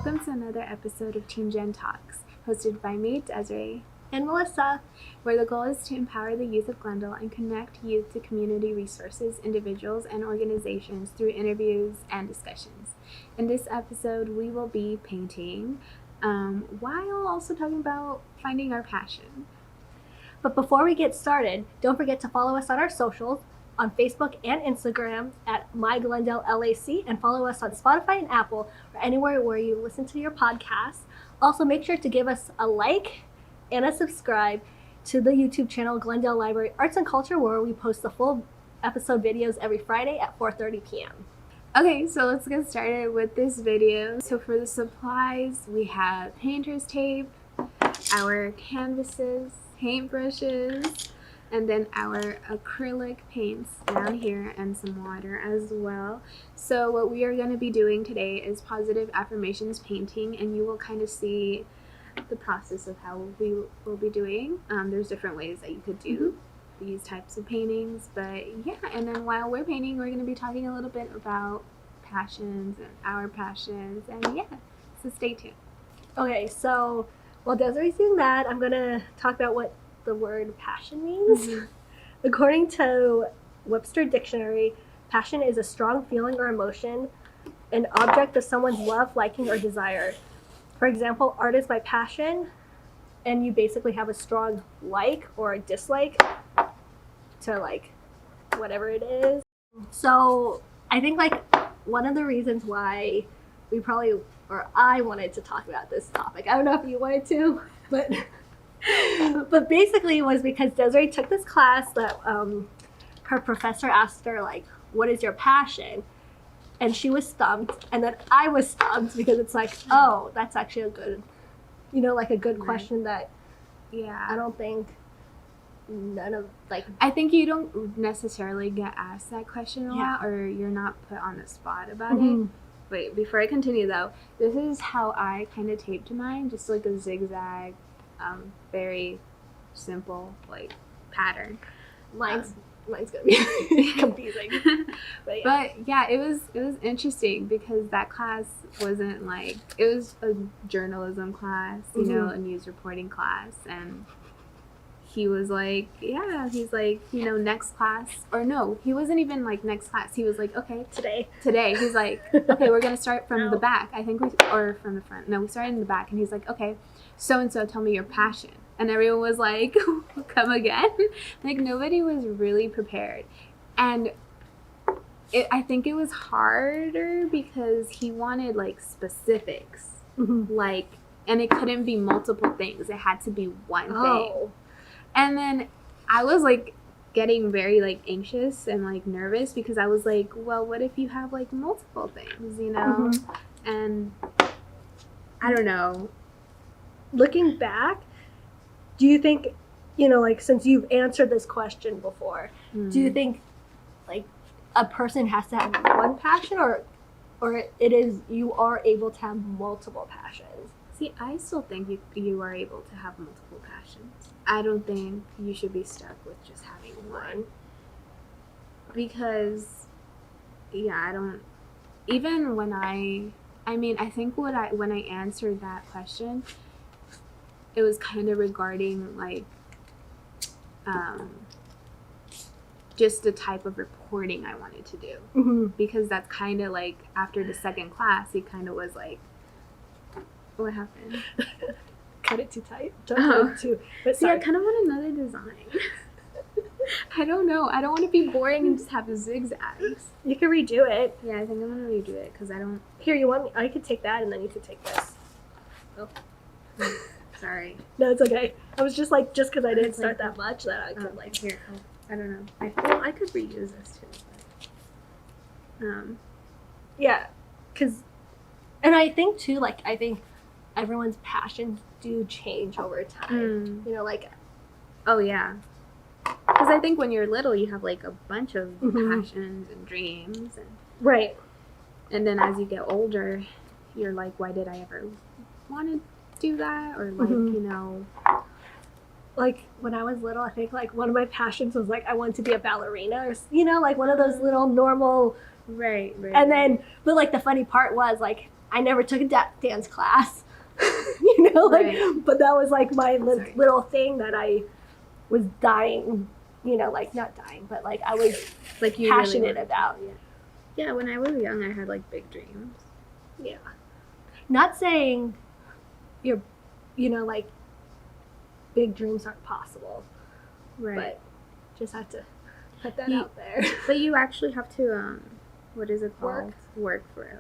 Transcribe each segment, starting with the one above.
Welcome to another episode of G.E.N Talks, hosted by me, Desiree, and Melissa, where the goal is to empower the youth of Glendale and connect youth to community resources, individuals, and organizations through interviews and discussions. In this episode, we will be painting, while also talking about finding our passion. But before we get started, don't forget to follow us on our socials, on Facebook and Instagram at MyGlendaleLAC, and follow us on Spotify and Apple, or anywhere where you listen to your podcasts. Also, make sure to give us a like and a subscribe to the YouTube channel Glendale Library Arts and Culture, where we post the full episode videos every Friday at 4:30 p.m. Okay, so let's get started with this video. So for the supplies, we have painter's tape, our canvases, paintbrushes, and then our acrylic paints down here, and some water as well. So what we are going to be doing today is positive affirmations painting, and you will kind of see the process of how we will be doing. There's different ways that you could do these types of paintings, but yeah, and then while we're painting, we're going to be talking a little bit about passions and our passions, and yeah, so stay tuned. Okay, so while Desiree's doing that, I'm going to talk about what the word passion means. According to Webster Dictionary, passion is a strong feeling or emotion, an object of someone's love, liking, or desire. For example, art is my passion, and you basically have a strong like or a dislike to like whatever it is. So I think like one of the reasons why I wanted to talk about this topic, I don't know if you wanted to, but basically it was because Desiree took this class that her professor asked her, like, what is your passion? And she was stumped, and then I was stumped because it's like, oh, that's actually a good, like a good question that, yeah, I don't think I think you don't necessarily get asked that question a Yeah. lot, or you're not put on the spot about it. Wait, before I continue though, this is how I kind of taped mine, just like a zigzag, very simple like pattern. Mine's gonna be confusing. But yeah, it was interesting because that class wasn't like, it was a journalism class, you know, a news reporting class, and he was like, yeah, he's like, next class, or no, he wasn't even like next class. He was like, okay, today. He's like, okay, we're going to start from the back. I think or from the front. No, we started in the back. And he's like, okay, so-and-so, tell me your passion. And everyone was like, come again? Like, nobody was really prepared. And I think it was harder because he wanted like specifics, like, and it couldn't be multiple things. It had to be one thing. And then I was like getting very like anxious and like nervous because I was like, well, what if you have like multiple things, And I don't know. Looking back, do you think, like, since you've answered this question before, do you think like a person has to have one passion, or it is you are able to have multiple passions? See, I still think you are able to have multiple passions. I don't think you should be stuck with just having one. Because, yeah, I don't... Even when I think when I answered that question, it was kind of regarding, like, just the type of reporting I wanted to do. Because that's kind of, like, after the second class, he kind of was like, what happened? Cut it too tight. Don't cut it too. But see, I kind of want another design. I don't know. I don't want to be boring and just have the zigzags. You can redo it. Yeah, I think I'm gonna redo it because I don't. Here, you want me? I could take that, and then you could take this. Oh, sorry. No, it's okay. I was just like, just because I didn't start that much, that I could like. Here, I don't know. I feel I could reuse this too. But, yeah, and I think too, like, I think everyone's passions do change over time. Like, oh yeah, because I think when you're little you have like a bunch of passions and dreams, and right, and then as you get older you're like, why did I ever want to do that? Or like like when I was little, I think like one of my passions was like I wanted to be a ballerina, or like one of those little normal right. And then, but like the funny part was like I never took a dance class, you know, like, Right. but that was like my Sorry. little thing that I was dying, you know, like not dying, but like I was Like you passionate really about. Yeah, when I was young, I had like big dreams. Yeah. Not saying you're, you know, like big dreams aren't possible, Right. but just have to put that You- out there. But you actually have to what is it called? Work for it.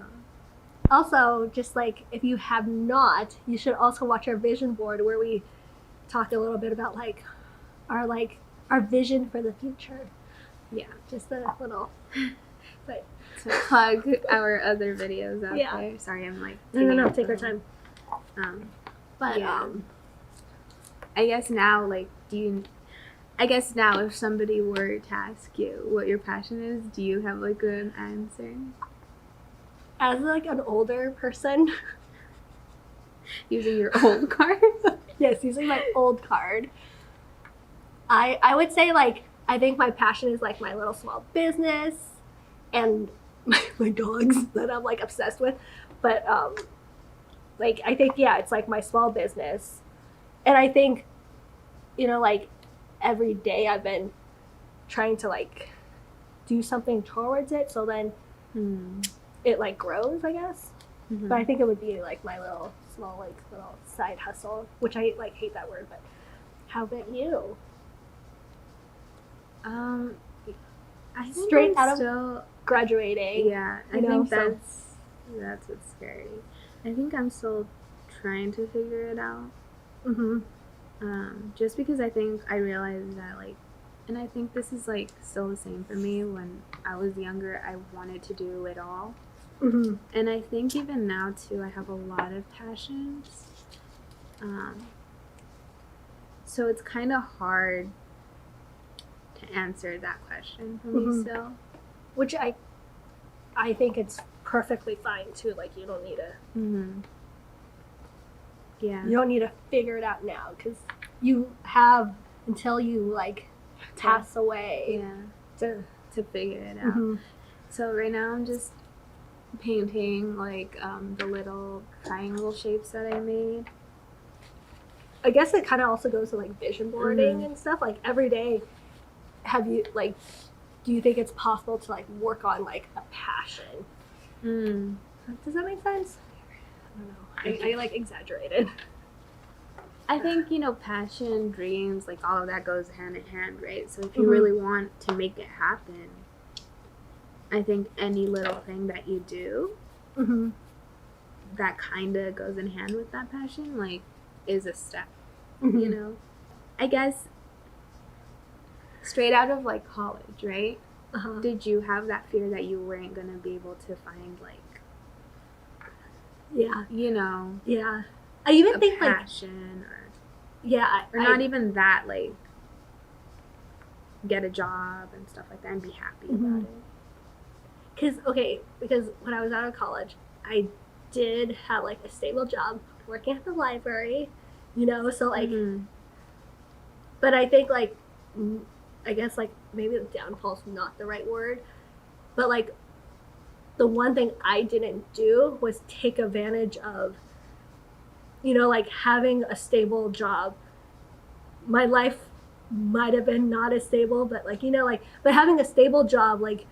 Also, just like if you have not, you should also watch our vision board where we talk a little bit about like our vision for the future. Yeah. Just a little. But To plug our other videos out Yeah. there. Sorry, I'm like no, take our time. But yeah. I guess now, like, I guess now, if somebody were to ask you what your passion is, do you have like an answer? As like an older person, Using your old card? yes, using my old card, I would say like I think my passion is like my little small business and my dogs that I'm like obsessed with. But like I think it's like my small business, and I think, you know, like every day I've been trying to like do something towards it, so then it like grows, I guess. Mm-hmm. But I think it would be like my little small like little side hustle, which I like hate that word. But how about you? I think Straight I'm out of still graduating. yeah. I you know, think so- that's what's scary. I think I'm still trying to figure it out. Mm-hmm. Just because I think I realized that like, and I think this is like still the same for me. When I was younger, I wanted to do it all. Mm-hmm. And I think even now too, I have a lot of passions. So it's kind of hard to answer that question for me still. Which I think it's perfectly fine too. Like you don't need to Yeah. you don't need to figure it out now because you have until you like pass away Yeah. To figure it out. Mm-hmm. So right now I'm just painting like the little triangle shapes that I made. I guess it kind of also goes to like vision boarding and stuff. Like every day, have you like? Do you think it's possible to like work on like a passion? Does that make sense? I don't know. I like exaggerated. I think, you know, passion, dreams, like all of that goes hand in hand, right? So if you really want to make it happen, I think any little thing that you do that kind of goes in hand with that passion, like, is a step, you know? I guess straight out of like college, right? Did you have that fear that you weren't going to be able to find like, you know, I even a think like passion or not even that, like, get a job and stuff like that and be happy about it. Because when I was out of college, I did have like a stable job working at the library, you know, so like but I think like I guess like maybe the downfall's not the right word, but like the one thing I didn't do was take advantage of, you know, like having a stable job. My life might have been not as stable, but like, you know, like, but having a stable job, like,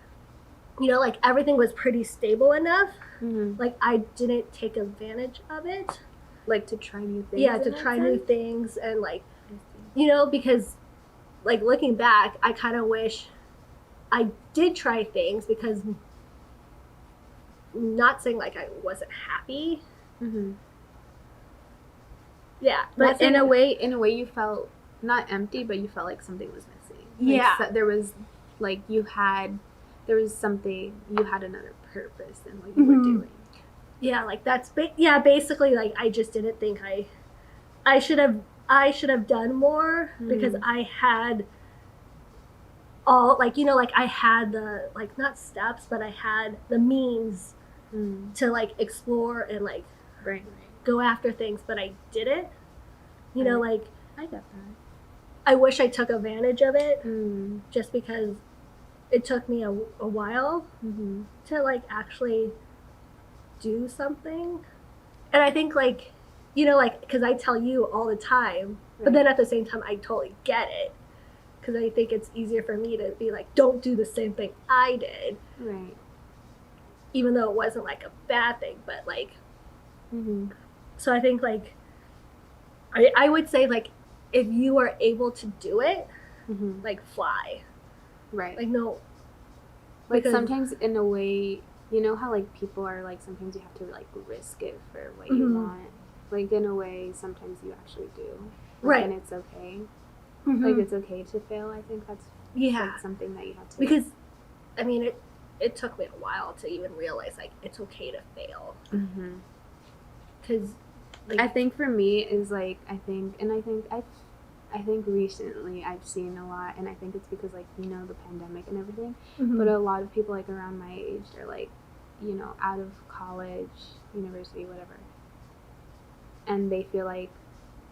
you know, like everything was pretty stable enough. Like I didn't take advantage of it. Like to try new things. Yeah, to try new things and like, you know, because like looking back, I kind of wish I did try things because not saying like I wasn't happy. Yeah, but in a way you felt not empty, but you felt like something was missing. Like, so there was like there was something, you had another purpose in what you were doing. Yeah, like that's basically like I just didn't think I should have done more because I had all like, you know, like I had the like not steps, but I had the means to like explore and like go after things, but I didn't. You know, like I get that. I wish I took advantage of it just because it took me a while to like actually do something. And I think, like, you know, like, because I tell you all the time, but then at the same time, I totally get it. Because I think it's easier for me to be like, don't do the same thing I did. Right. Even though it wasn't, like, a bad thing, but, like, so I think, like, I would say, like, if you are able to do it, like, fly. Right. Like, no. Like, sometimes in a way, you know how, like, people are, like, sometimes you have to, like, risk it for what you want. Like, in a way, sometimes you actually do. Like, right. And it's okay. Like, it's okay to fail. I think that's like, something that you have to... Because, I mean, it took me a while to even realize, like, it's okay to fail. Because, like... I think for me is, like, I think recently I've seen a lot, and I think it's because, like, you know, the pandemic and everything, but a lot of people, like, around my age are, like, you know, out of college, university, whatever, and they feel like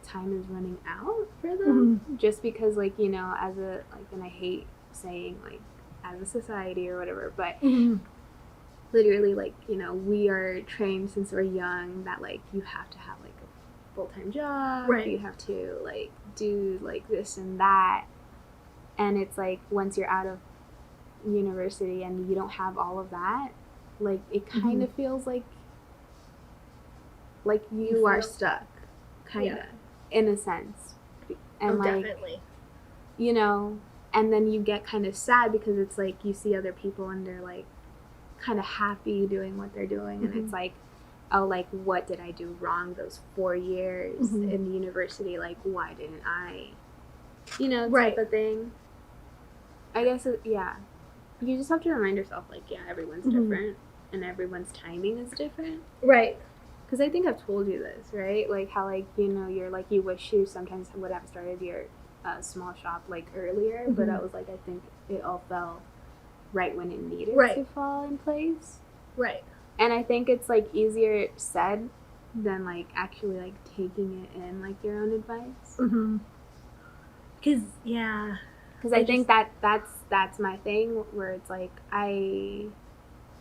time is running out for them, just because, like, you know, as a, like, and I hate saying, like, as a society or whatever, but literally, like, you know, we are trained since we're young that, like, you have to have, like, a full-time job, you have to, like, do, like, this and that, and it's, like, once you're out of university and you don't have all of that, like, it kind of feels like you are stuck, kind of, in a sense, and, like, definitely. You know, and then you get kind of sad because it's, like, you see other people and they're, like, kind of happy doing what they're doing, and it's, like, oh, like, what did I do wrong those 4 years in university? Like, why didn't I, you know, type of thing. I guess, you just have to remind yourself, like, everyone's different, and everyone's timing is different. Right. Because I think I've told you this, right? Like, how, like, you know, you're, like, you wish you sometimes would have started your small shop, like, earlier, but I was, like, I think it all fell right when it needed to fall in place. Right. And I think it's, like, easier said than, like, actually, like, taking it in, like, your own advice. Because, Because I think that's my thing, where it's, like,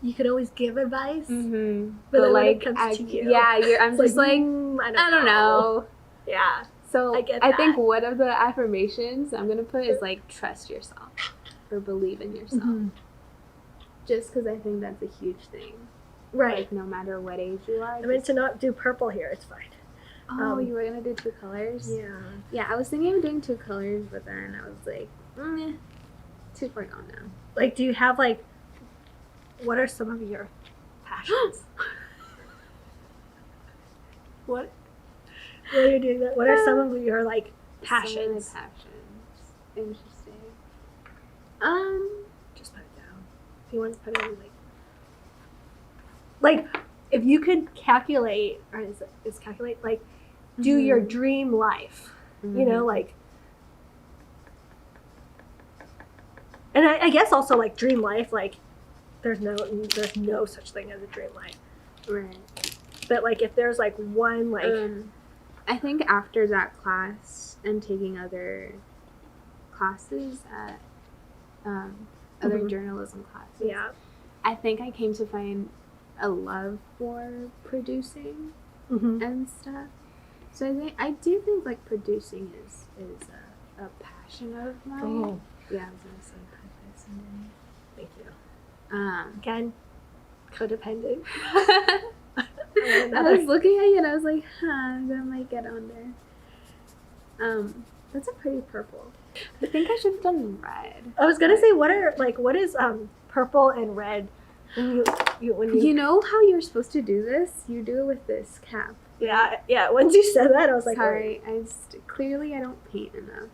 you could always give advice, but then like, when it comes to you, I'm just like, I don't know. Yeah. So I get I that. think one of the affirmations I'm going to put is, like, trust yourself or believe in yourself. Just because I think that's a huge thing. Right. Like, no matter what age you are. I meant to not do purple here. It's fine. Oh, you were going to do 2 colors? Yeah. Yeah, I was thinking of doing 2 colors, but then I was like, too far gone now. Like, do you have, like, what are some of your passions? What are you doing that? What are some of your, like, passions? Some of my passions. Interesting. Just put it down. If you want to put it in, like, if you could calculate, or is calculate, like, do your dream life, you know, like, and I guess also, like, dream life, like, there's no such thing as a dream life. Right. But, like, if there's, like, one, like... I think after that class and taking other classes at other journalism classes, I think I came to find a love for producing and stuff. So I do think, like, producing is a passion of mine. Yeah, I was gonna say purpose. Thank you. Again, codependent. I was looking at you and I was like, that might get on there. That's a pretty purple. I think I should have done red. I was gonna say, what is purple and red when you know how you're supposed to do this? You do it with this cap. Yeah. Once you said that, I was like, sorry, clearly I don't paint enough.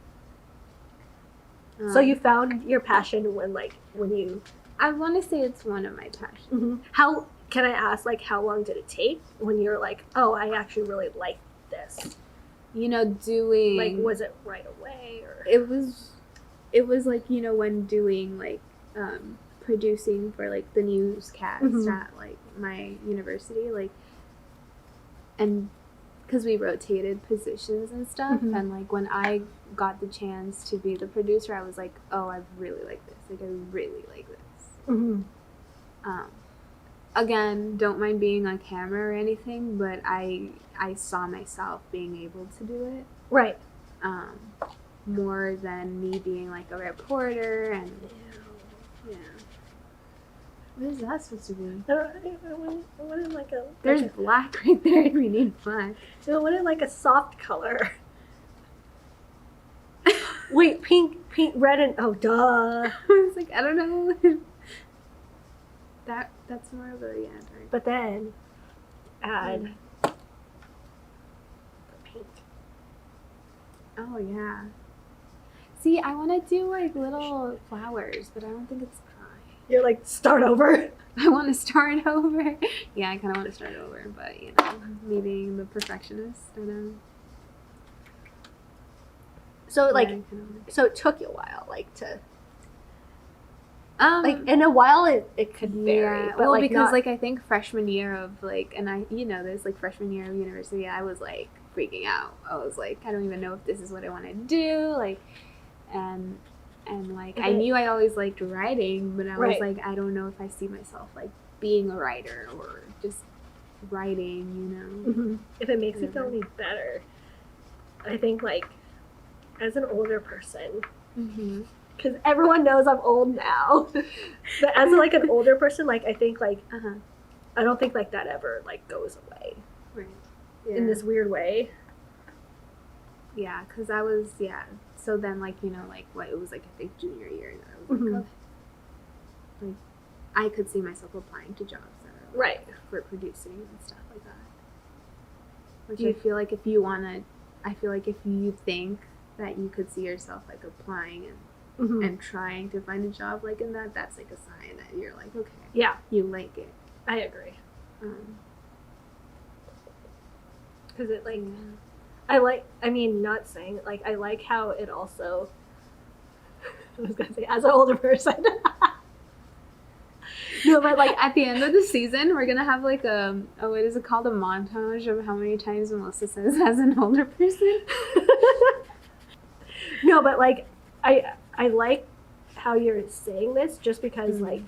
So you found your passion when you... I want to say it's one of my passions. How, can I ask, like, how long did it take when you're like, oh, I actually really like this? You know, doing... Like, was it right away, or... It was like, you know, when doing, like, producing for, like, the newscast at, like, my university, like, and because we rotated positions and stuff, and, like, when I got the chance to be the producer, I was like, oh, I really like this. Like, I really like this. again, don't mind being on camera or anything, but I saw myself being able to do it. Right. More than me being like a reporter and yeah. What is that supposed to be? I wanted like a. There's like black right there. We need black. I wanted like a soft color. Wait, pink, red, and oh, duh. I was like, I don't know. That's more of a dark. But then add the pink. Oh yeah. See, I want to do like little flowers, but I don't think it's dry. You're like, start over. I want to start over. Yeah, I kind of want to start over, but you know, me being the perfectionist, I know. So like, Yeah, so it took you a while, like to. like in a while it could vary, yeah, but well, like because not, like I think freshman year of like, and I this like freshman year of university, I was like freaking out. I was like, I don't even know if this is what I want to do, like, and like I knew I always liked writing, but I was like, I don't know if I see myself like being a writer or just writing, you know. Mm-hmm. If it makes you feel any better, I think like as an older person. Mm-hmm. Because everyone knows I'm old now, but as like an older person, like I think like I don't think like that ever like goes away, right? Yeah. In this weird way. Yeah, because I was So then like you know like what it was like I think junior year that I was like, oh, like I could see myself applying to jobs that are like, for producing and stuff like that. Which I feel like if you think that you could see yourself like applying and trying to find a job like in that's like a sign that you're like, okay, yeah, you like it. I agree. Because it like not saying like I like how it also I was gonna say as an older person. No, but like at the end of the season we're gonna have like what is it called, a montage of how many times Melissa says as an older person. No, but like I like how you're saying this just because like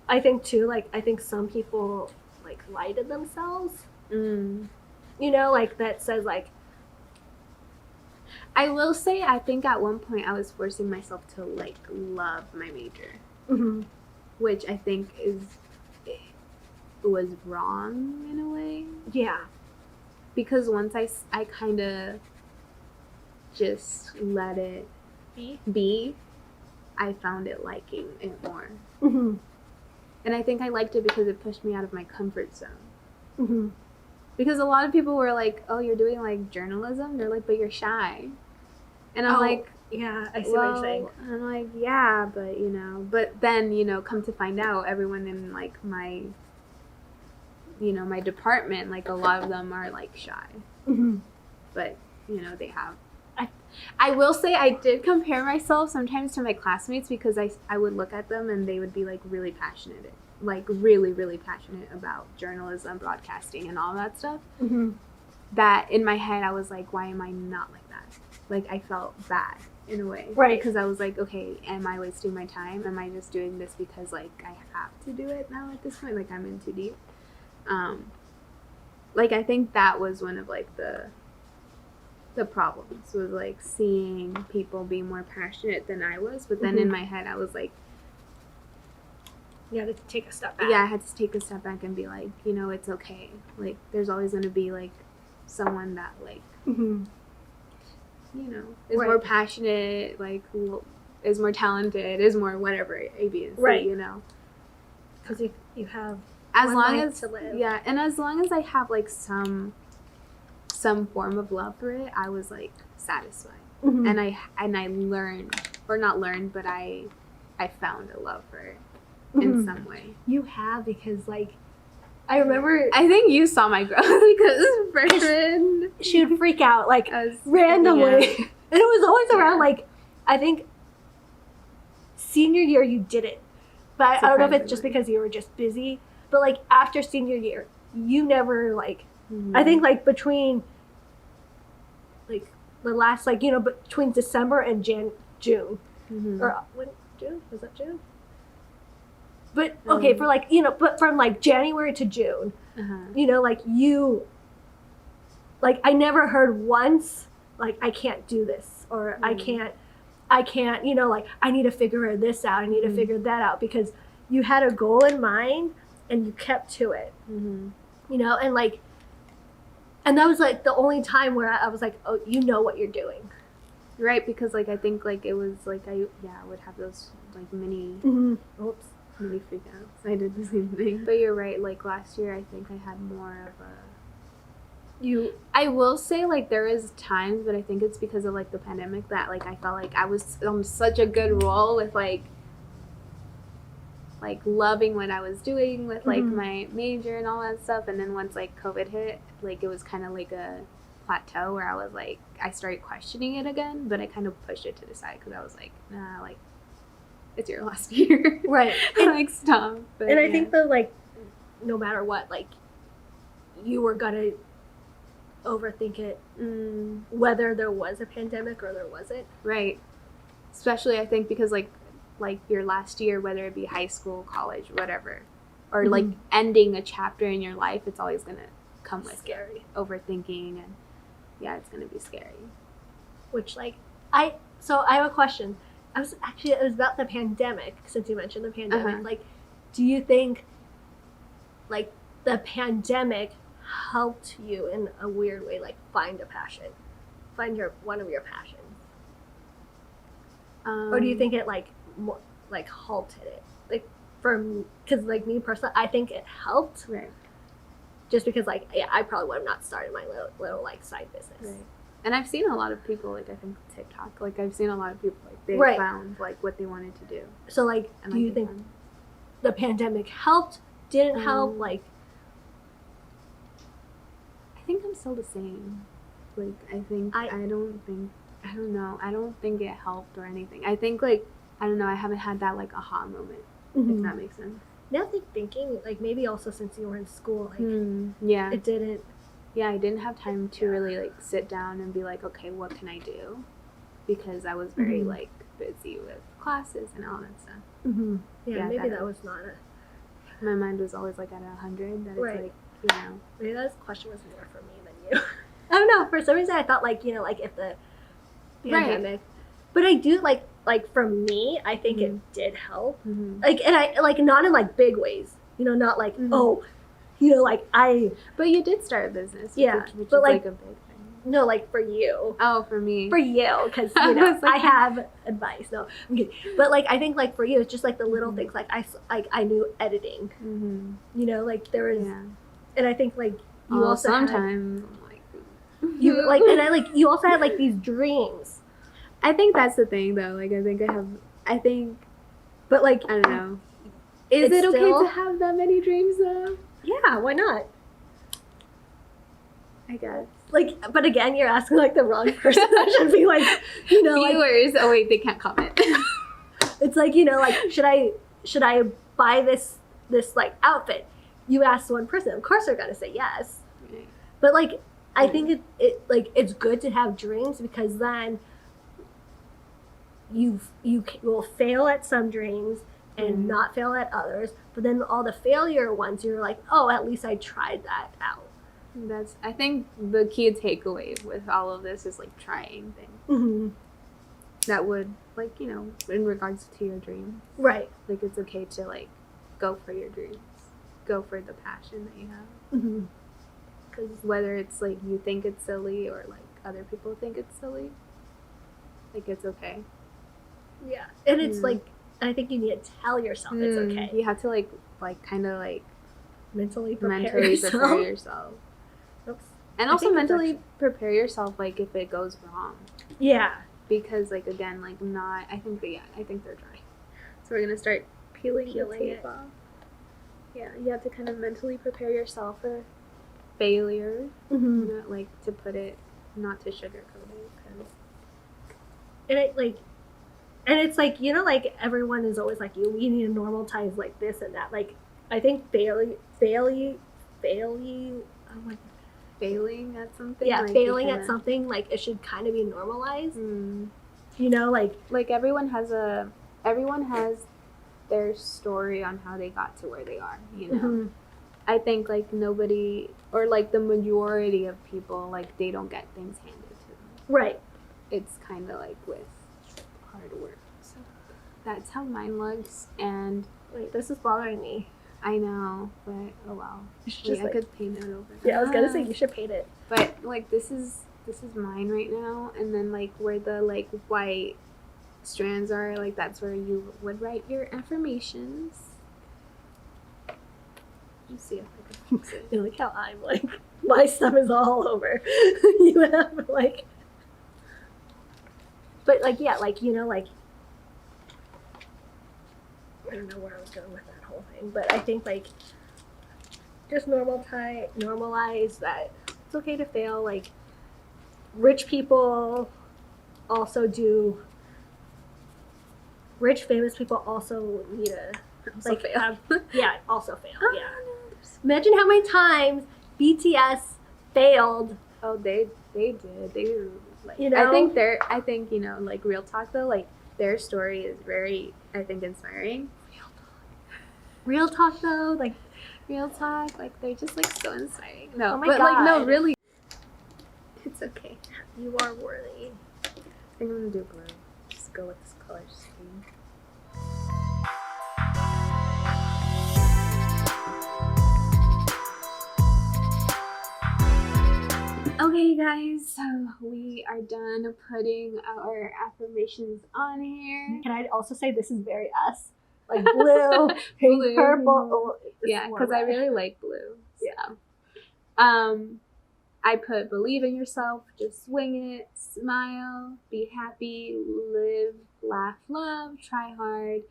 I think too like I think some people like lie to themselves. You know, like that says like I will say I think at one point I was forcing myself to like love my major, which I think was wrong in a way. Yeah, because once I kind of just let it be, I found it liking it more. And I think I liked it because it pushed me out of my comfort zone. Because a lot of people were like, oh, you're doing like journalism? They're like, but you're shy. And I'm like, yeah, I see what you're saying. I'm like, yeah, but you know, but then, you know, come to find out everyone in like my, you know, my department, like a lot of them are like shy. But, you know, they have. I will say I did compare myself sometimes to my classmates because I would look at them and they would be like really passionate, like really, really passionate about journalism, broadcasting, and all that stuff. That in my head I was like, why am I not like that? Like I felt bad in a way. Right. Because I was like, okay, am I wasting my time? Am I just doing this because like I have to do it now at this point? Like I'm in too deep. Like I think that was one of like the problems was like seeing people be more passionate than I was, but then in my head I was like, you had to take a step back. Yeah, I had to take a step back and be like, you know, it's okay. Like there's always going to be like someone that like you know is more passionate, like is more talented, is more whatever A, B, and C, you know, because you have as long as to live. Yeah, and as long as I have like some form of love for it, I was like satisfied. And I learned, or not learned, but I found a love for it in some way. You have, because like I remember I think you saw my growth because freshman she would freak out like randomly. And it was always around like I think senior year you did it. But I don't know if it's just because you were just busy. But like after senior year, you never like I think like between like the last like you know between December and June or when June was that June? But okay, for like, you know, but from like January to June, you know, like like I never heard once like I can't do this, or I can't, you know, like I need to figure this out, I need to figure that out, because you had a goal in mind and you kept to it. You know, and like, and that was like the only time where I was like, oh, you know what you're doing. Right, because like I think like it was like I would have those like mini mini freak outs. I did the same thing. But you're right, like last year I think I had more of a I will say like there is times, but I think it's because of like the pandemic that like I felt like I was on such a good roll with like loving what I was doing with like my major and all that stuff, and then once like COVID hit, like it was kind of like a plateau where I was like, I started questioning it again, but I kind of pushed it to the side because I was like, nah, like it's your last year, right? Like stop. But, and I think that like no matter what, like you were gonna overthink it, whether there was a pandemic or there wasn't. Right. Especially I think because like your last year, whether it be high school, college, whatever, or like ending a chapter in your life, it's always gonna come with scary overthinking, and it's gonna be scary. Which like I have a question. It was about the pandemic, since you mentioned the pandemic. Like, do you think like the pandemic helped you in a weird way, like find a passion, find one of your passions, or do you think it like more like halted it? Like because like me personally, I think it helped, right? Just because like I probably would have not started my little like side business, right? And I've seen a lot of people, like I think TikTok, like I've seen a lot of people like they found like what they wanted to do. So like, and do you think the pandemic helped? Didn't help? Like, I think I'm still the same. Like I think I don't know. I don't think it helped or anything. I think like I don't know. I haven't had that like aha moment. If that makes sense. Now thinking like maybe also since you were in school, like it didn't. Yeah, I didn't have time to really like sit down and be like, okay, what can I do? Because I was very like busy with classes and all that stuff. Yeah, maybe that was not my mind was always like at 100. That it's like, you know. Maybe that question was more for me than you. I don't know. For some reason, I thought like, you know, like if the pandemic, but I do like for me, I think it did help. Like, and I like not in like big ways, you know, not like you know, like But you did start a business, which but is like a big thing. No, like for you. Oh, for me. For you, because you know I have advice. No, I'm kidding. But like I think like for you, it's just like the little things. Like I knew editing. You know, like there was, and I think like you also sometimes I'm like you like, and I like you also had like these dreams. I think that's the thing though. Like I think, but like I don't know. Is it okay to have that many dreams though? Yeah, why not? I guess. Like, but again, you're asking like the wrong person. That should be like, you know, viewers. Like, oh wait, they can't comment. It's like, you know, like should I buy this like outfit? You ask one person, of course they're gonna say yes. Right. But like, I think it like it's good to have dreams, because then you will fail at some dreams and not fail at others, but then all the failure ones, you're like, oh, at least I tried that out. I think the key takeaway with all of this is like trying things. That would, like, you know, in regards to your dreams, right? Like it's okay to like go for your dreams, go for the passion that you have. Because whether it's like you think it's silly or like other people think it's silly, like it's okay. Yeah, and it's like, I think you need to tell yourself it's okay. You have to like kind of like mentally prepare yourself. Oops. And also mentally prepare yourself like if it goes wrong. Yeah. Because like again, like I think they're dry. So we're gonna start peeling the tape off. Yeah, you have to kind of mentally prepare yourself for failure. Not like to put it, not to sugarcoat it. And it's like, you know, like everyone is always like, we need to normalize like this and that. Like, I think failing at something. Yeah, like failing at something, like it should kind of be normalized. You know, like everyone has their story on how they got to where they are, you know. Mm-hmm. I think like nobody, or like the majority of people, like they don't get things handed to them. Right. It's kind of like with hard work. So that's how mine looks. And Wait, this is bothering me. I know, but oh well. Just I could paint it over. Yeah, I was gonna say you should paint it. But like this is mine right now, and then like where the like white strands are, like that's where you would write your affirmations. Let's see if I can fix it. You look how I'm like, my stuff is all over. You have like, but like, yeah, like, you know, like, I don't know where I was going with that whole thing, but I think like, just normalize that it's okay to fail. Like, rich people also do, rich famous people also need to Also like fail. Also fail. Yeah. Imagine how many times BTS failed. Oh, they did. They were like, You know? I think, you know, like real talk though, like their story is very, I think, inspiring. Real talk though, like, Real talk, like they're just like so inspiring. No, Oh my but like no, God. really, it's okay. you are worthy. I think I'm gonna do blue. Just go with this color scheme. Okay, guys, so we are done putting our affirmations on here. Can I also say this is very us? Like blue, pink, Blue. purple. Oh, this Yeah, is more because I red. really like blue. Yeah. So. I put believe in yourself, just swing it, smile, be happy, live, laugh, love, try hard,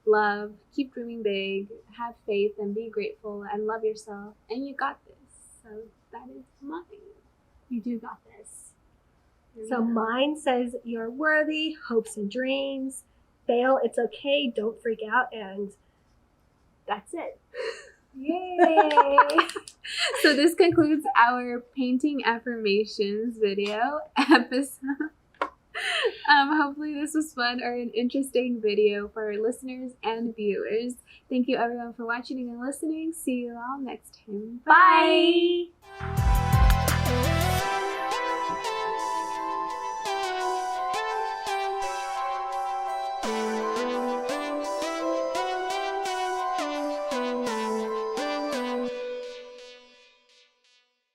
love, keep dreaming big, have faith and be grateful and love yourself, and you got this. So that is mine. You do got this. Here we So go. mine says you're worthy, hopes and dreams. Fail, it's okay, don't freak out, and that's it. Yay! So this concludes our painting affirmations video episode. Hopefully this was fun or an interesting video for our listeners and viewers. Thank you everyone for watching and listening. See you all next time. Bye! Bye.